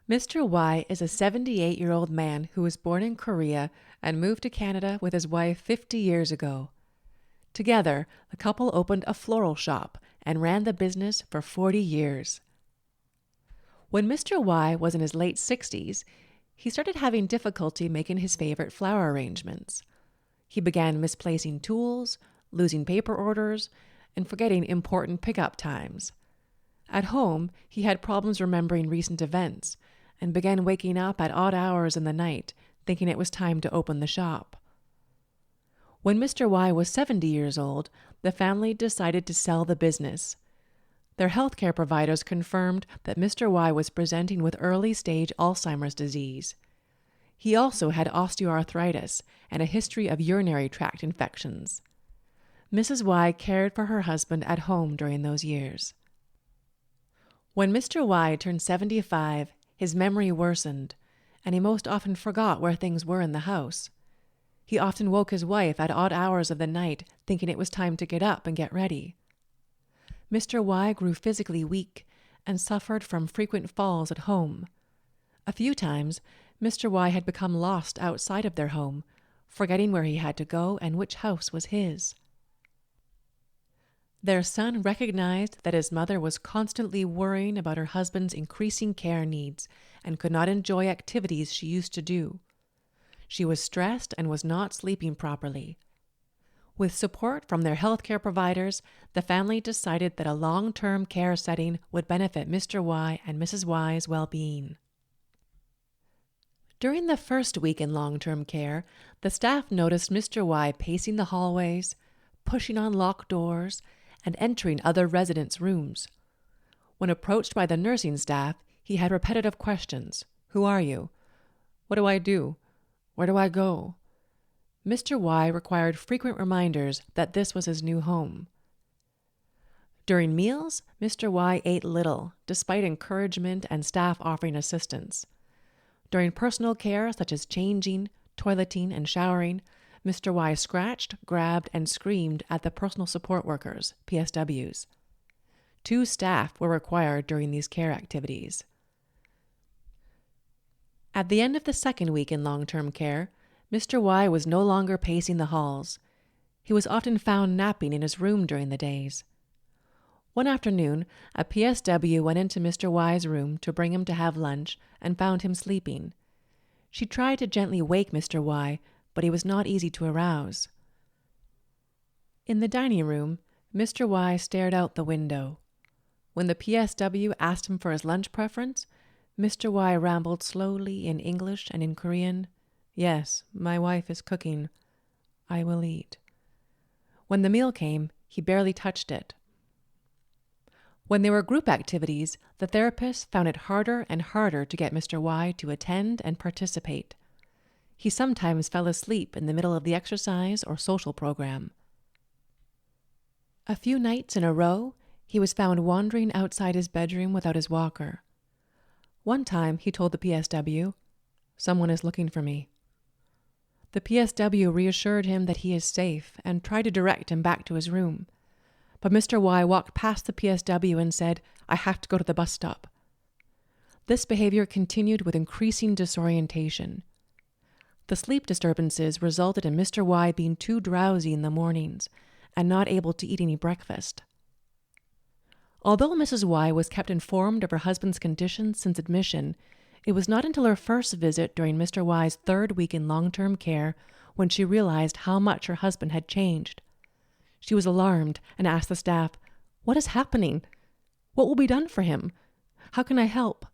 Mr. Y is a 78-year-old man who was born in Korea and moved to Canada with his wife 50 years ago. Together, the couple opened a floral shop and ran the business for 40 years. When Mr. Y was in his late 60s, he started having difficulty making his favorite flower arrangements. He began misplacing tools, losing paper orders, and forgetting important pickup times. At home, he had problems remembering recent events and began waking up at odd hours in the night, thinking it was time to open the shop. When Mr. Y was 70 years old, the family decided to sell the business. Their healthcare providers confirmed that Mr. Y was presenting with early-stage Alzheimer's disease. He also had osteoarthritis and a history of urinary tract infections. Mrs. Y cared for her husband at home during those years. When Mr. Y turned 75, his memory worsened, and he most often forgot where things were in the house. He often woke his wife at odd hours of the night, thinking it was time to get up and get ready. Mr. Y grew physically weak and suffered from frequent falls at home. A few times, Mr. Y had become lost outside of their home, forgetting where he had to go and which house was his. Their son recognized that his mother was constantly worrying about her husband's increasing care needs and could not enjoy activities she used to do. She was stressed and was not sleeping properly. With support from their healthcare providers, the family decided that a long-term care setting would benefit Mr. Y and Mrs. Y's well-being. During the first week in long-term care, the staff noticed Mr. Y pacing the hallways, pushing on locked doors, and entering other residents' rooms. When approached by the nursing staff, he had repetitive questions. Who are you? What do I do? Where do I go? Mr. Y required frequent reminders that this was his new home. During meals, Mr. Y ate little, despite encouragement and staff offering assistance. During personal care, such as changing, toileting, and showering, Mr. Y scratched, grabbed, and screamed at the personal support workers, PSWs. 2 staff were required during these care activities. At the end of the second week in long-term care, Mr. Y was no longer pacing the halls. He was often found napping in his room during the days. One afternoon, a PSW went into Mr. Y's room to bring him to have lunch and found him sleeping. She tried to gently wake Mr. Y, but he was not easy to arouse. In the dining room, Mr. Y stared out the window. When the PSW asked him for his lunch preference, Mr. Y rambled slowly in English and in Korean. Yes, my wife is cooking. I will eat. When the meal came, he barely touched it. When there were group activities, the therapist found it harder and harder to get Mr. Y to attend and participate. He sometimes fell asleep in the middle of the exercise or social program. A few nights in a row, he was found wandering outside his bedroom without his walker. One time, he told the PSW, "Someone is looking for me." The PSW reassured him that he is safe and tried to direct him back to his room. But Mr. Y walked past the PSW and said, "I have to go to the bus stop." This behavior continued with increasing disorientation. The sleep disturbances resulted in Mr. Y being too drowsy in the mornings and not able to eat any breakfast. Although Mrs. Y was kept informed of her husband's condition since admission, it was not until her first visit during Mr. Y's third week in long-term care when she realized how much her husband had changed. She was alarmed and asked the staff, "What is happening? What will be done for him? How can I help?"